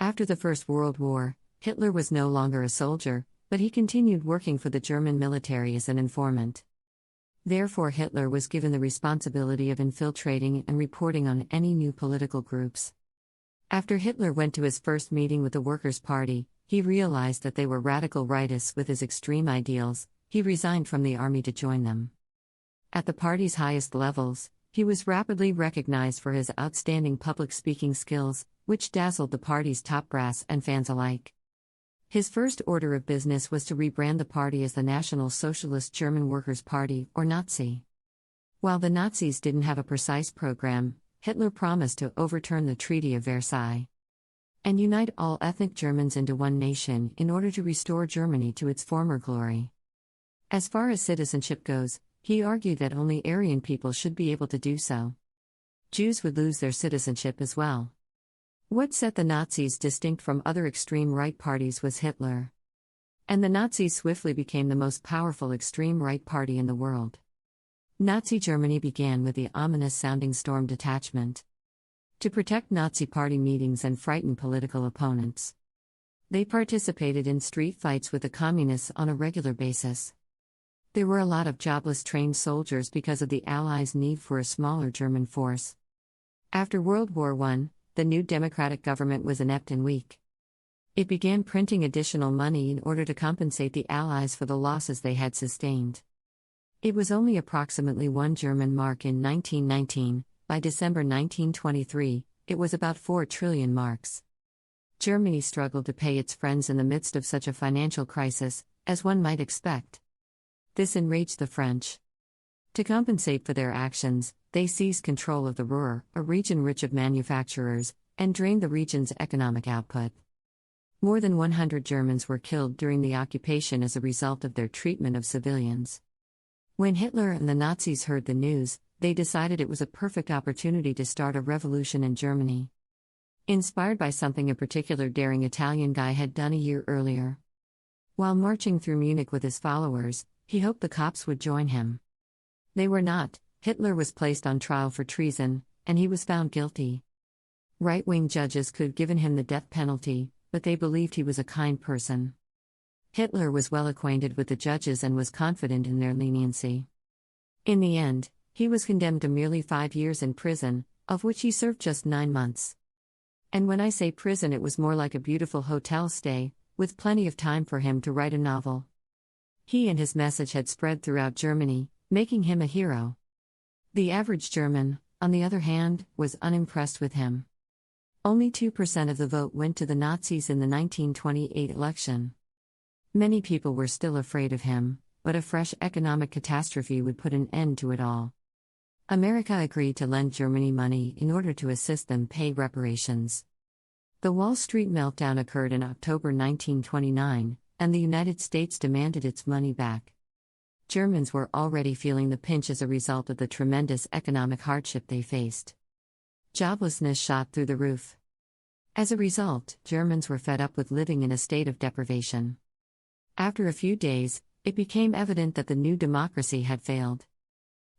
After the First World War, Hitler was no longer a soldier, but he continued working for the German military as an informant. Therefore, Hitler was given the responsibility of infiltrating and reporting on any new political groups. After Hitler went to his first meeting with the Workers' Party, he realized that they were radical rightists with his extreme ideals. He resigned from the army to join them. At the party's highest levels, he was rapidly recognized for his outstanding public speaking skills, which dazzled the party's top brass and fans alike. His first order of business was to rebrand the party as the National Socialist German Workers' Party, or Nazi. While the Nazis didn't have a precise program, Hitler promised to overturn the Treaty of Versailles and unite all ethnic Germans into one nation in order to restore Germany to its former glory. As far as citizenship goes, he argued that only Aryan people should be able to do so. Jews would lose their citizenship as well. What set the Nazis distinct from other extreme right parties was Hitler. And the Nazis swiftly became the most powerful extreme right party in the world. Nazi Germany began with the ominous-sounding Storm Detachment to protect Nazi party meetings and frighten political opponents. They participated in street fights with the communists on a regular basis. There were a lot of jobless trained soldiers because of the Allies' need for a smaller German force. After World War I, the new democratic government was inept and weak. It began printing additional money in order to compensate the Allies for the losses they had sustained. It was only approximately 1 German mark in 1919. By December 1923, it was about 4 trillion marks. Germany struggled to pay its friends in the midst of such a financial crisis, as one might expect. This enraged the French. To compensate for their actions, they seized control of the Ruhr, a region rich of manufacturers, and drained the region's economic output. More than 100 Germans were killed during the occupation as a result of their treatment of civilians. When Hitler and the Nazis heard the news, they decided it was a perfect opportunity to start a revolution in Germany. Inspired by something a particular daring Italian guy had done a year earlier. While marching through Munich with his followers, he hoped the cops would join him. They were not. Hitler was placed on trial for treason, and he was found guilty. Right-wing judges could have given him the death penalty, but they believed he was a kind person. Hitler was well acquainted with the judges and was confident in their leniency. In the end, he was condemned to merely 5 years in prison, of which he served just 9 months. And when I say prison, it was more like a beautiful hotel stay, with plenty of time for him to write a novel. He and his message had spread throughout Germany, making him a hero. The average German, on the other hand, was unimpressed with him. Only 2% of the vote went to the Nazis in the 1928 election. Many people were still afraid of him, but a fresh economic catastrophe would put an end to it all. America agreed to lend Germany money in order to assist them pay reparations. The Wall Street meltdown occurred in October 1929, and the United States demanded its money back. Germans were already feeling the pinch as a result of the tremendous economic hardship they faced. Joblessness shot through the roof. As a result, Germans were fed up with living in a state of deprivation. After a few days, it became evident that the new democracy had failed.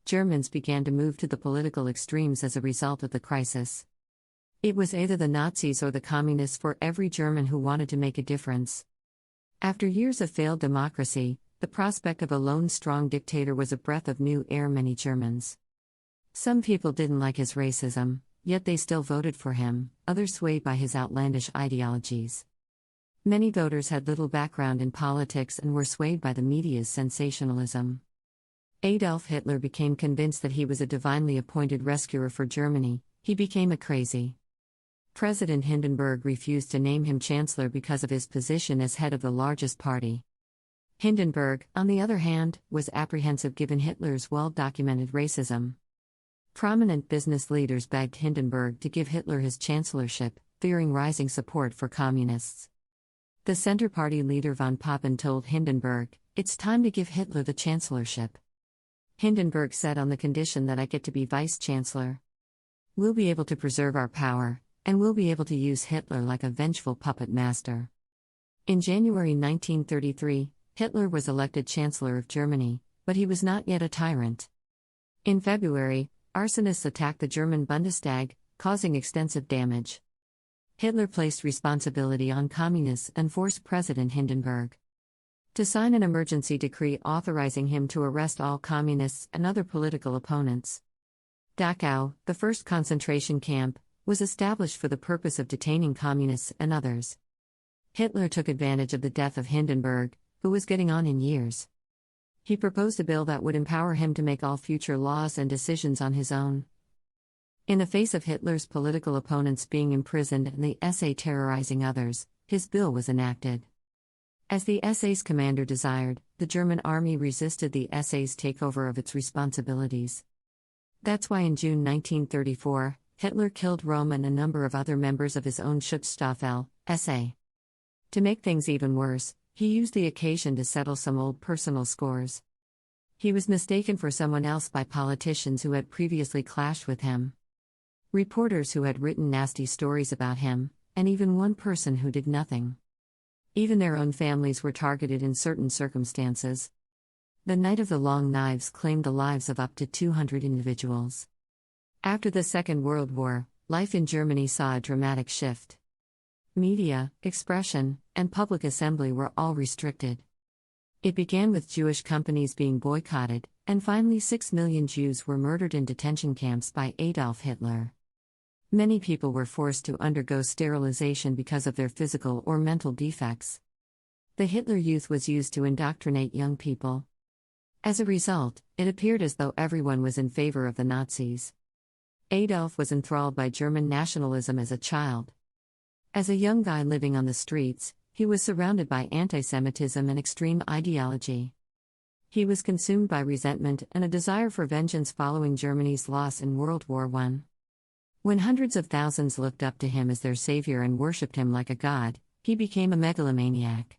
Germans began to move to the political extremes as a result of the crisis. It was either the Nazis or the communists for every German who wanted to make a difference. After years of failed democracy, the prospect of a lone strong dictator was a breath of new air many Germans. Some people didn't like his racism, yet they still voted for him, others swayed by his outlandish ideologies. Many voters had little background in politics and were swayed by the media's sensationalism. Adolf Hitler became convinced that he was a divinely appointed rescuer for Germany. He became a crazy. President Hindenburg refused to name him chancellor because of his position as head of the largest party. Hindenburg, on the other hand, was apprehensive given Hitler's well-documented racism. Prominent business leaders begged Hindenburg to give Hitler his chancellorship, fearing rising support for communists. The Center Party leader von Papen told Hindenburg, "It's time to give Hitler the chancellorship." Hindenburg said, "On the condition that I get to be vice-chancellor. We'll be able to preserve our power, and we'll be able to use Hitler like a vengeful puppet master." In January 1933, Hitler was elected Chancellor of Germany, but he was not yet a tyrant. In February, arsonists attacked the German Bundestag, causing extensive damage. Hitler placed responsibility on communists and forced President Hindenburg to sign an emergency decree authorizing him to arrest all communists and other political opponents. Dachau, the first concentration camp, was established for the purpose of detaining communists and others. Hitler took advantage of the death of Hindenburg, who was getting on in years. He proposed a bill that would empower him to make all future laws and decisions on his own. In the face of Hitler's political opponents being imprisoned and the SA terrorizing others, his bill was enacted. As the SA's commander desired, the German army resisted the SA's takeover of its responsibilities. That's why in June 1934, Hitler killed Röhm and a number of other members of his own Schutzstaffel, SA. To make things even worse, he used the occasion to settle some old personal scores. He was mistaken for someone else by politicians who had previously clashed with him, reporters who had written nasty stories about him, and even one person who did nothing. Even their own families were targeted in certain circumstances. The Night of the Long Knives claimed the lives of up to 200 individuals. After the Second World War, life in Germany saw a dramatic shift. Media, expression, and public assembly were all restricted. It began with Jewish companies being boycotted, and finally 6 million Jews were murdered in detention camps by Adolf Hitler. Many people were forced to undergo sterilization because of their physical or mental defects. The Hitler Youth was used to indoctrinate young people. As a result, it appeared as though everyone was in favor of the Nazis. Adolf was enthralled by German nationalism as a child. As a young guy living on the streets, he was surrounded by anti-Semitism and extreme ideology. He was consumed by resentment and a desire for vengeance following Germany's loss in World War I. When hundreds of thousands looked up to him as their savior and worshipped him like a god, he became a megalomaniac.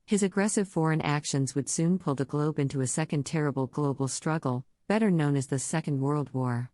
His aggressive foreign actions would soon pull the globe into a second terrible global struggle, better known as the Second World War.